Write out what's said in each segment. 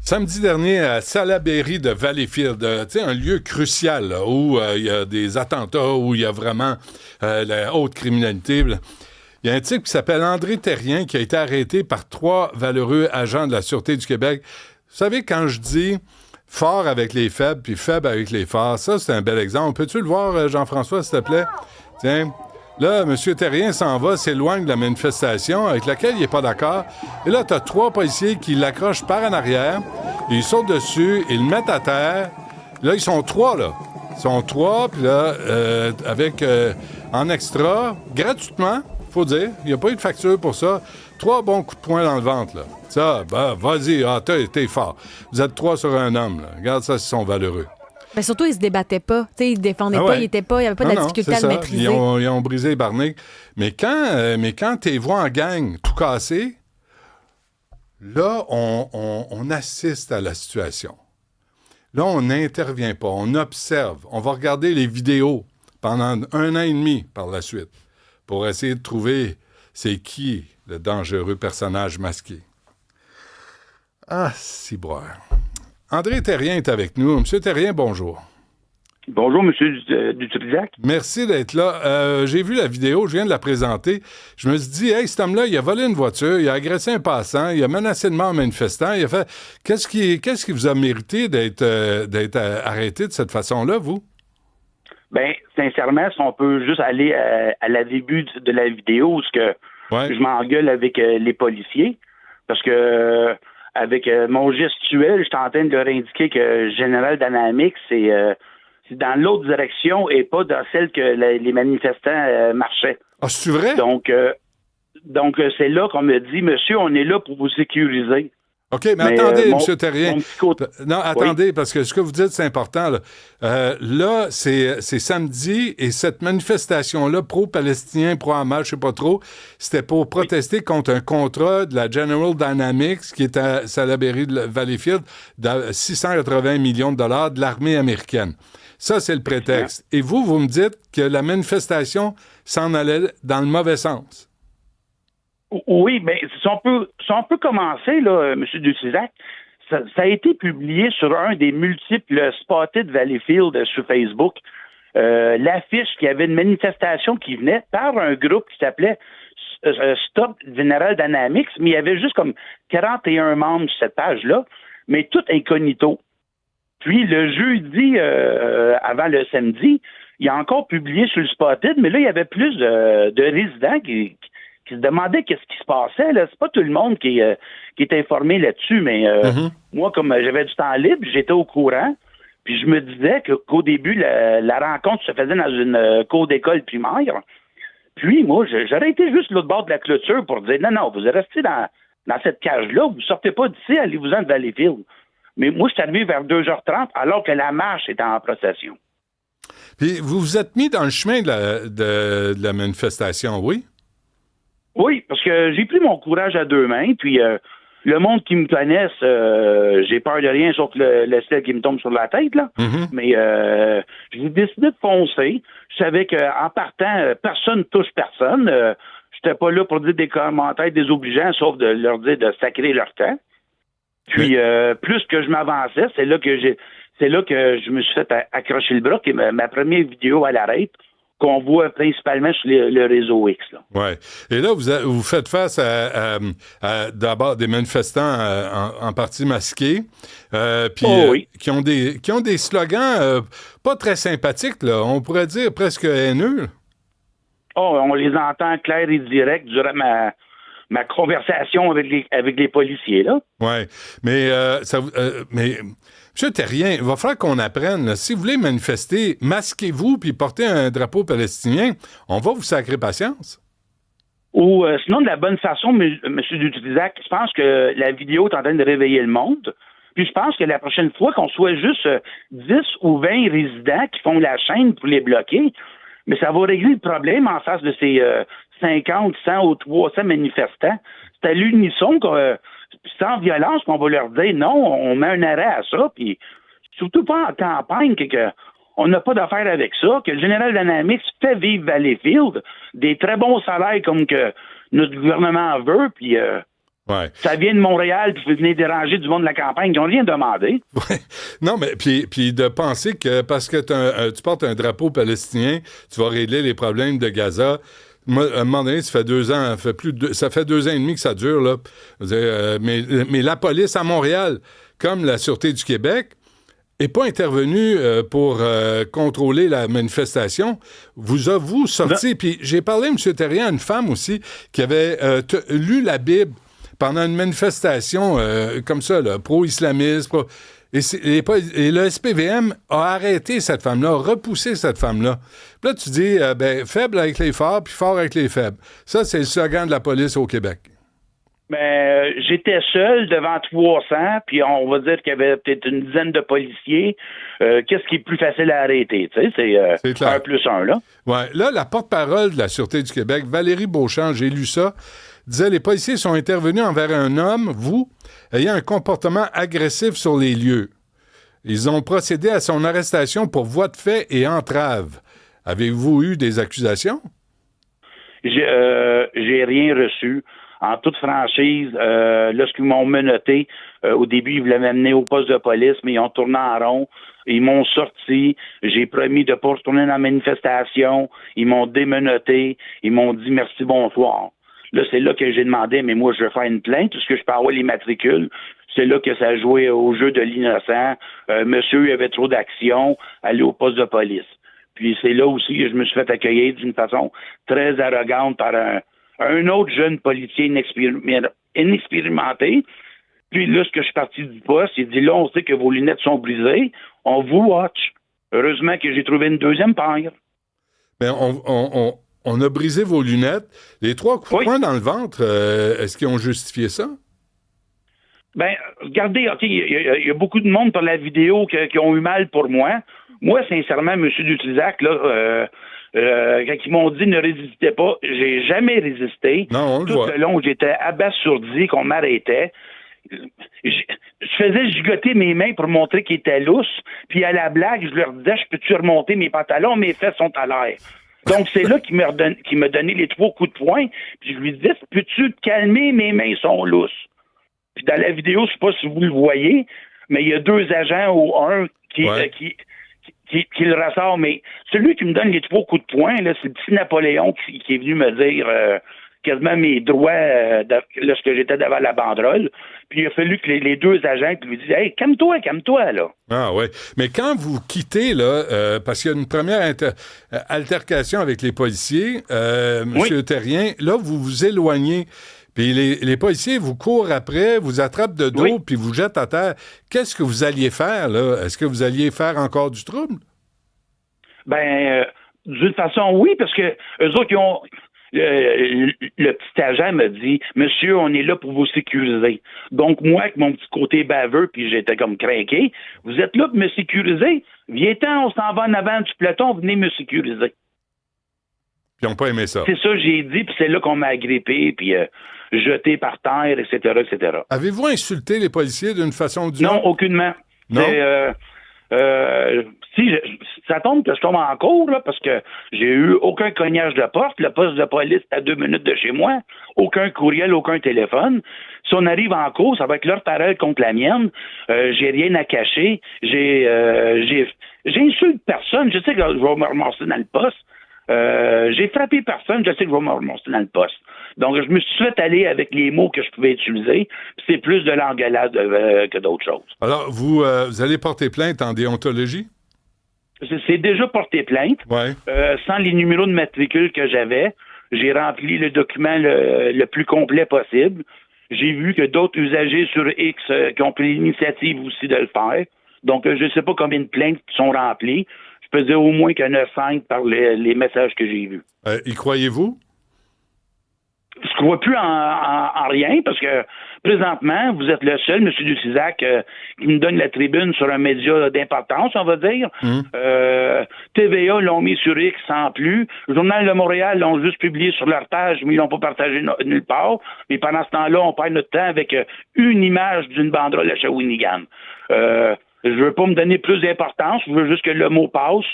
Samedi dernier, à Salaberry de Valleyfield, un lieu crucial là, où il y a des attentats, où il y a vraiment la haute criminalité. Là. Il y a un type qui s'appelle André Terrien qui a été arrêté par 3 valeureux agents de la Sûreté du Québec. Vous savez, quand je dis fort avec les faibles, puis faible avec les forts, ça, c'est un bel exemple. Peux-tu le voir, Jean-François, s'il te plaît? Tiens, là, M. Terrien s'en va, s'éloigne de la manifestation avec laquelle il n'est pas d'accord. Et là, tu as 3 policiers qui l'accrochent par en arrière. Ils sautent dessus, ils le mettent à terre. Là, ils sont 3, là. Ils sont 3, puis là, avec, en extra, gratuitement, faut dire, il n'y a pas eu de facture pour ça. 3 bons coups de poing dans le ventre, là. Ça, ben, vas-y, t'es fort. Vous êtes 3 sur un homme, là. Regarde ça, ils sont valeureux. Mais surtout, ils se débattaient pas. T'sais, ils se défendaient pas, il n'y avait pas de la difficulté à le maîtriser. Ils ont brisé les barniques. Mais quand t'es vois en gang tout cassé, là, on assiste à la situation. Là, on n'intervient pas, on observe. On va regarder les vidéos pendant 1 an et demi par la suite pour essayer de trouver c'est qui le dangereux personnage masqué. Ah, ciboire. André Terrien est avec nous. Monsieur Terrien, bonjour. Bonjour, M. Dutrisac. Merci d'être là. J'ai vu la vidéo, je viens de la présenter. Je me suis dit, hey, cet homme-là, il a volé une voiture, il a agressé un passant, il a menacé de mort un manifestant, il a fait... Qu'est-ce qui vous a mérité d'être arrêté de cette façon-là, vous? Bien, sincèrement, si on peut juste aller à la début de la vidéo, où je m'engueule avec les policiers, parce que avec mon gestuel, je suis en train de leur indiquer que General Dynamics, c'est dans l'autre direction et pas dans celle que les manifestants marchaient. Ah, c'est vrai? Donc, c'est là qu'on me dit, monsieur, on est là pour vous sécuriser. OK, mais attendez, M. Terrien. Non, attendez, oui. Parce que ce que vous dites, c'est important. Là, c'est samedi, et cette manifestation-là, pro-palestinien, pro-Hamas, je sais pas trop, c'était pour protester contre un contrat de la General Dynamics, qui est à Salaberry de Valleyfield, de 680 millions de dollars de l'armée américaine. Ça, c'est le prétexte. Et vous me dites que la manifestation s'en allait dans le mauvais sens. Oui, mais si on peut commencer, là, M. Dutrisac, ça a été publié sur un des multiples Spotted Valleyfield sur Facebook. L'affiche qu'il y avait une manifestation qui venait par un groupe qui s'appelait Stop General Dynamics, mais il y avait juste comme 41 membres sur cette page-là, mais tout incognito. Puis le jeudi, avant le samedi, il a encore publié sur le Spotted, mais là, il y avait plus de résidents qui se demandaient qu'est-ce qui se passait. Là. C'est pas tout le monde qui est informé là-dessus, mais moi, comme j'avais du temps libre, j'étais au courant, puis je me disais qu'au début, la rencontre se faisait dans une cour d'école primaire. Puis moi, j'aurais été juste l'autre bord de la clôture pour dire non, vous restez dans cette cage-là, vous sortez pas d'ici, allez-vous-en de Valleyfield. Mais moi, je suis arrivé vers 2h30 alors que la marche était en procession. Puis vous vous êtes mis dans le chemin de la manifestation, oui? Oui, parce que j'ai pris mon courage à 2 mains, puis le monde qui me connaisse, j'ai peur de rien sauf le ciel qui me tombe sur la tête, là. Mm-hmm. Mais j'ai décidé de foncer. Je savais qu'en partant, personne ne touche personne. J'étais pas là pour dire des commentaires désobligeants, sauf de leur dire de sacrer leur temps. Puis plus que je m'avançais, c'est là que je me suis fait accrocher le bras, qui est ma première vidéo à l'arrêt, qu'on voit principalement sur le réseau X. Oui. Et là, vous faites face à d'abord des manifestants en partie masqués, puis qui ont des slogans pas très sympathiques, là. On pourrait dire presque haineux. Oh, on les entend clairs et directs durant ma conversation avec les policiers, là. Oui, mais M. Terrien, il va falloir qu'on apprenne, là, si vous voulez manifester, masquez-vous puis portez un drapeau palestinien, on va vous sacrer patience. Ou sinon, de la bonne façon, M. Dutrisac, je pense que la vidéo est en train de réveiller le monde. Puis je pense que la prochaine fois qu'on soit juste 10 ou 20 résidents qui font la chaîne pour les bloquer, mais ça va régler le problème en face de ces 50, 100 ou 300 manifestants. C'est à l'unisson, sans violence, qu'on va leur dire non, on met un arrêt à ça, puis surtout pas en campagne, on n'a pas d'affaire avec ça, que le General Dynamics fait vivre Valleyfield, des très bons salaires comme que notre gouvernement veut, puis Ouais. Ça vient de Montréal, puis vous venez déranger du monde de la campagne. Ils n'ont rien demandé. Ouais. Non, mais puis de penser que parce que tu portes un drapeau palestinien, tu vas régler les problèmes de Gaza. Moi, à un moment donné, ça fait 2 ans, ça fait 2 ans et demi que ça dure, là. Mais la police à Montréal, comme la Sûreté du Québec, n'est pas intervenue pour contrôler la manifestation. Vous sorti, puis j'ai parlé, M. Terrien, à une femme aussi qui avait lu la Bible pendant une manifestation comme ça, là, pro-islamiste, et le SPVM a arrêté cette femme-là, a repoussé cette femme-là. Puis là, tu dis, faible avec les forts, puis fort avec les faibles. Ça, c'est le slogan de la police au Québec. Ben, j'étais seul devant 300, puis on va dire qu'il y avait peut-être une dizaine de policiers. Qu'est-ce qui est plus facile à arrêter? Tu sais, c'est 1+1, là. Ouais. Là, la porte-parole de la Sûreté du Québec, Valérie Beauchamp, j'ai lu ça, disait, les policiers sont intervenus envers un homme, ayant un comportement agressif sur les lieux. Ils ont procédé à son arrestation pour voie de fait et entrave. Avez-vous eu des accusations? J'ai rien reçu. En toute franchise, lorsqu'ils m'ont menotté, au début, ils voulaient m'amener au poste de police, mais ils ont tourné en rond. Ils m'ont sorti. J'ai promis de ne pas retourner dans la manifestation. Ils m'ont démenotté. Ils m'ont dit merci, bonsoir. Là, c'est là que j'ai demandé, mais moi, je vais faire une plainte. Est-ce que je peux avoir les matricules? C'est là que ça a joué au jeu de l'innocent. Monsieur, il y avait trop d'action. Aller au poste de police. Puis c'est là aussi que je me suis fait accueillir d'une façon très arrogante par un autre jeune policier inexpérimenté. Puis là, ce que je suis parti du poste, il dit, là, on sait que vos lunettes sont brisées. On vous watch. Heureusement que j'ai trouvé une deuxième paire. Bien, on a brisé vos lunettes. Les 3 coups de poing dans le ventre, est-ce qu'ils ont justifié ça? Ben, regardez, OK, il y a beaucoup de monde par la vidéo qui ont eu mal pour moi. Moi, sincèrement, M. Dutrisac, là, quand ils m'ont dit ne résistez pas, j'ai jamais résisté. Non, on le voit. Tout le long, j'étais abasourdi qu'on m'arrêtait. Je faisais gigoter mes mains pour montrer qu'ils étaient lousses. Puis à la blague, je leur disais, je peux-tu remonter mes pantalons? Mes fesses sont à l'air. Donc, c'est là qu'il m'a donné les 3 coups de poing. Puis je lui disais, peux-tu te calmer? Mes mains sont lousses. Puis dans la vidéo, je sais pas si vous le voyez, mais il y a 2 agents ou un qui le ressort. Mais celui qui me donne les 3 coups de poing, là, c'est le petit Napoléon qui est venu me dire quasiment mes droits lorsque j'étais devant la banderole. Puis il a fallu que les 2 agents lui disent « Hey, calme-toi, là. » Ah ouais. Mais quand vous quittez, là, parce qu'il y a une première altercation avec les policiers, M. Terrien, là, vous vous éloignez. Puis les policiers vous courent après, vous attrapent de dos, puis vous jettent à terre. Qu'est-ce que vous alliez faire, là? Est-ce que vous alliez faire encore du trouble? Ben, d'une façon, oui, parce que eux autres, ils ont... Le petit agent m'a dit « Monsieur, on est là pour vous sécuriser. » Donc, moi, avec mon petit côté baveux, puis j'étais comme craqué, « Vous êtes là pour me sécuriser? Viens-t'en, on s'en va en avant du peloton, venez me sécuriser. » Puis ils n'ont pas aimé ça. C'est ça que j'ai dit, puis c'est là qu'on m'a agrippé, puis jeté par terre, etc., etc. Avez-vous insulté les policiers d'une façon ou d'une autre? Non, aucunement. Non? Ça tombe que je tombe en cours, là, parce que j'ai eu aucun cognage de porte. Le poste de police est à 2 minutes de chez moi. Aucun courriel, aucun téléphone. Si on arrive en cours, ça va être leur parole contre la mienne. J'ai rien à cacher. J'insulte personne. Je sais que je vais me ramasser dans le poste. J'ai frappé personne. Je sais que je vais me ramasser dans le poste. Donc, je me suis fait aller avec les mots que je pouvais utiliser. C'est plus de l'engueulade que d'autres choses. Alors, vous allez porter plainte en déontologie? C'est déjà porté plainte. Ouais. Sans les numéros de matricule que j'avais, j'ai rempli le document le plus complet possible. J'ai vu que d'autres usagers sur X qui ont pris l'initiative aussi de le faire. Donc, je ne sais pas combien de plaintes sont remplies. Je peux dire au moins qu'il y en a 5 par les messages que j'ai vus. Y croyez-vous? Je ne crois plus en rien parce que présentement, vous êtes le seul, M. Dutrisac, qui me donne la tribune sur un média d'importance, on va dire. TVA l'ont mis sur X sans plus. Le Journal de Montréal l'ont juste publié sur leur page, mais ils l'ont pas partagé nulle part. Mais pendant ce temps-là, on perd notre temps avec une image d'une banderole à Shawinigan. Je veux pas me donner plus d'importance, je veux juste que le mot passe.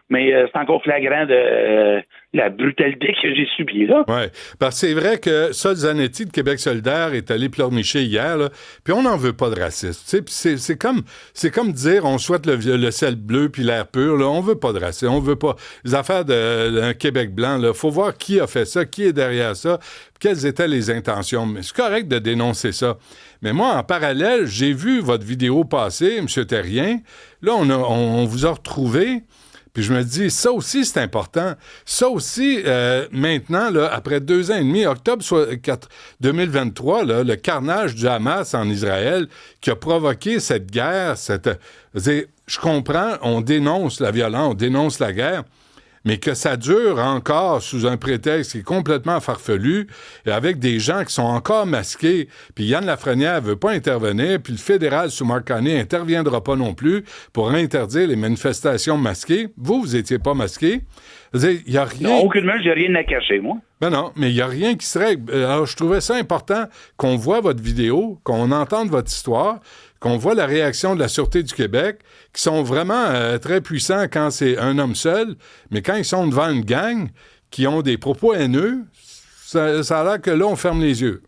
mais c'est encore flagrant de la brutalité que j'ai subie, là. Oui, parce que c'est vrai que Sol Zanetti de Québec solidaire est allé pleurnicher hier, là, puis on n'en veut pas de racisme. C'est comme dire on souhaite le ciel bleu puis l'air pur, là, on veut pas de racisme, on veut pas les affaires d'un Québec blanc, là, faut voir qui a fait ça, qui est derrière ça, quelles étaient les intentions. Mais c'est correct de dénoncer ça. Mais moi, en parallèle, j'ai vu votre vidéo passer, M. Terrien. Là, on vous a retrouvé. Puis je me dis, ça aussi, c'est important. Ça aussi, maintenant, là, après 2 ans et demi, octobre 2023, là, le carnage du Hamas en Israël qui a provoqué cette guerre, je comprends, on dénonce la violence, on dénonce la guerre, mais que ça dure encore sous un prétexte qui est complètement farfelu, et avec des gens qui sont encore masqués, puis Yann Lafrenière ne veut pas intervenir, puis le fédéral sous Marc Carney n'interviendra pas non plus pour interdire les manifestations masquées. Vous n'étiez pas masqué. Il y a rien... Non, aucunement, j'ai rien à cacher, moi. Ben non, mais il n'y a rien qui serait... Alors, je trouvais ça important qu'on voit votre vidéo, qu'on entende votre histoire, qu'on voit la réaction de la Sûreté du Québec, qui sont vraiment très puissants quand c'est un homme seul, mais quand ils sont devant une gang qui ont des propos haineux, ça a l'air que là, on ferme les yeux.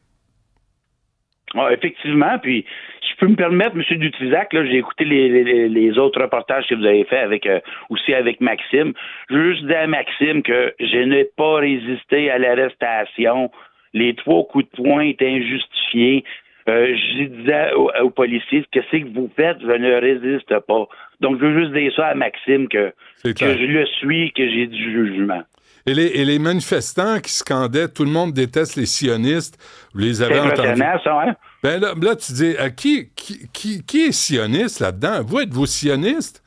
Ah, effectivement, puis je peux me permettre, M. Dutrisac, là, j'ai écouté les autres reportages que vous avez faits aussi avec Maxime. Je veux juste dire à Maxime que je n'ai pas résisté à l'arrestation. Les 3 coups de poing étaient injustifiés. Je disais aux policiers, qu'est-ce que vous faites? Je ne résiste pas. Donc, je veux juste dire ça à Maxime que je le suis, que j'ai du jugement. Et les manifestants qui scandaient « Tout le monde déteste les sionistes », vous les avez entendus? Ça, hein? Ben là, tu dis, qui est sioniste là-dedans? Vous êtes-vous sioniste?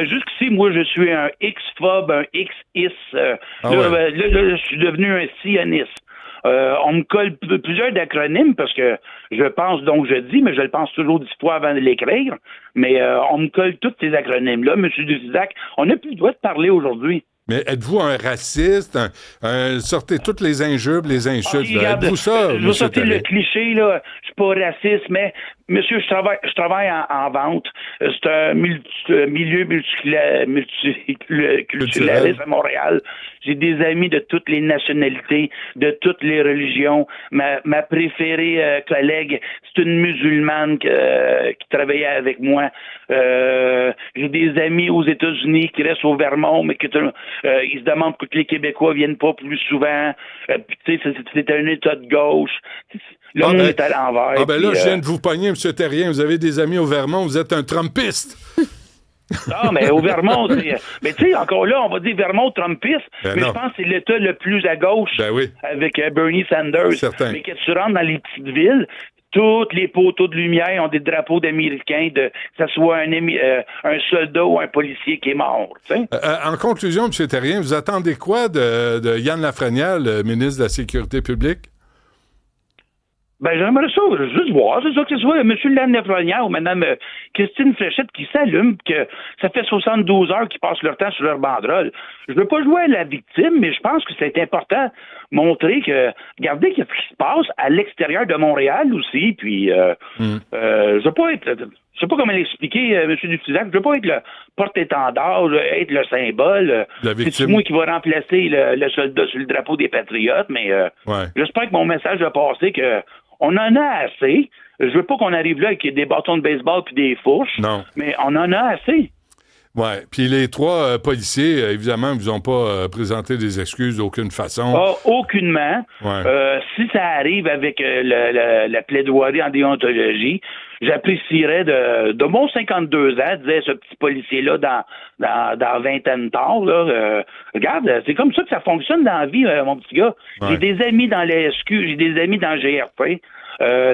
Jusqu'ici, moi, je suis un X-phobe, un X-is. Là, je suis devenu un sioniste. On me colle plusieurs acronymes parce que je pense donc je dis, mais je le pense toujours 10 fois avant de l'écrire. Mais on me colle tous ces acronymes-là. M. Dutrisac, on n'a plus le droit de parler aujourd'hui. Mais êtes-vous un raciste? Sortez toutes les injures, les insultes. Regarde, êtes-vous ça, je vais sortir le cliché, là. Je suis pas raciste, mais monsieur, je travaille en vente. C'est un milieu multiculturaliste à Montréal. J'ai des amis de toutes les nationalités, de toutes les religions. Ma préférée collègue, c'est une musulmane qui travaillait avec moi. J'ai des amis aux États-Unis qui restent au Vermont, mais ils se demandent pourquoi les Québécois viennent pas plus souvent. Tu sais, c'est un État de gauche. Le monde est à l'envers. Là, je viens de vous pogner, M. Terrien. Vous avez des amis au Vermont, vous êtes un Trumpiste. Non, mais au Vermont, mais tu sais, encore là, on va dire Vermont Trumpiste, mais je pense que c'est l'État le plus à gauche avec Bernie Sanders. Certain. Mais quand tu rentres dans les petites villes, toutes les poteaux de lumière ont des drapeaux d'Américains, que ce soit un soldat ou un policier qui est mort. En conclusion, M. Terrien, vous attendez quoi de Yann Lafrenière, le ministre de la Sécurité publique? Ben, j'aimerais ça, juste voir. C'est ça que ce soit M. Yann Lafrenière ou Mme Christine Fréchette qui s'allume, que ça fait 72 heures qu'ils passent leur temps sur leur banderole. Je veux pas jouer à la victime, mais je pense que c'est important montrer que, regardez ce qui se passe à l'extérieur de Montréal aussi, puis je veux pas être... Je sais pas comment l'expliquer, M. Dutrisac. Je veux pas être le porte-étendard, être le symbole. C'est moi qui va remplacer le soldat sur le drapeau des Patriotes, mais j'espère que mon message va passer que on en a assez. Je veux pas qu'on arrive là avec des bâtons de baseball puis des fourches. Non. Mais on en a assez. Oui. Puis les 3 policiers, évidemment, ne vous ont pas présenté des excuses d'aucune façon. Aucunement. Ouais. Si ça arrive avec la plaidoirie en déontologie, j'apprécierais de mon 52 ans, disait ce petit policier-là dans vingtaine tard, là, regarde, c'est comme ça que ça fonctionne dans la vie, mon petit gars. Ouais. J'ai des amis dans la SQ, j'ai des amis dans le GRP.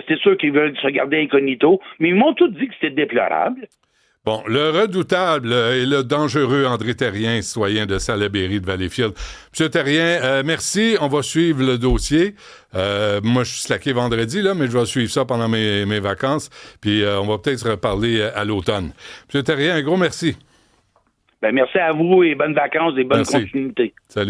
C'est sûr qu'ils veulent se garder incognito, mais ils m'ont tous dit que c'était déplorable. Bon, le redoutable et le dangereux André Terrien, citoyen de Salaberry de Valleyfield. Monsieur Terrien, merci. On va suivre le dossier. Moi, je suis slacké vendredi, là, mais je vais suivre ça pendant mes vacances. Puis on va peut-être se reparler à l'automne. Monsieur Terrien, un gros merci. Ben, merci à vous et bonnes vacances et bonne continuité. Salut.